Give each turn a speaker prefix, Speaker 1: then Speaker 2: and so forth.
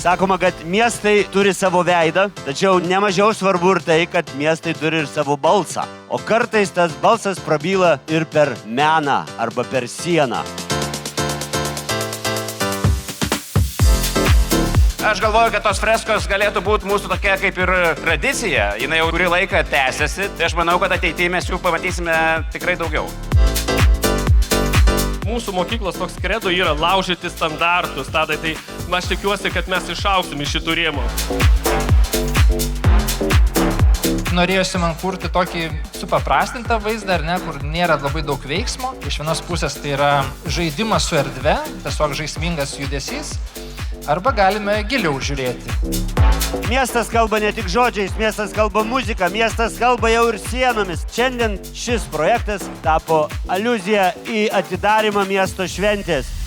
Speaker 1: Sakoma, kad miestai turi savo veidą, tačiau nemažiau svarbu ir tai, kad miestai turi ir savo balsą. O kartais tas balsas prabyla ir per meną arba per sieną.
Speaker 2: Aš galvoju, kad tos freskos galėtų būti mūsų tokia kaip ir tradicija. Jis jau kurį laiką tęsiasi, tai aš manau, kad ateityje mes jų pamatysime tikrai daugiau.
Speaker 3: Mūsų mokyklos toks kredo yra laužyti standartus, Tadai, tai aš tikiuosi, kad mes išaugsim iš šitų rėmų.
Speaker 4: Norėjusi man kurti tokį supaprastintą vaizdą, ar ne, kur nėra labai daug veiksmo. Iš vienos pusės tai yra žaidimas su erdve, tiesiog žaismingas judesys, arba galime giliau žiūrėti.
Speaker 1: Miestas kalba ne tik žodžiais, miestas kalba muzika, miestas kalba jau ir sienomis. Šiandien šis projektas tapo aliuzija į atidarimą miesto šventės.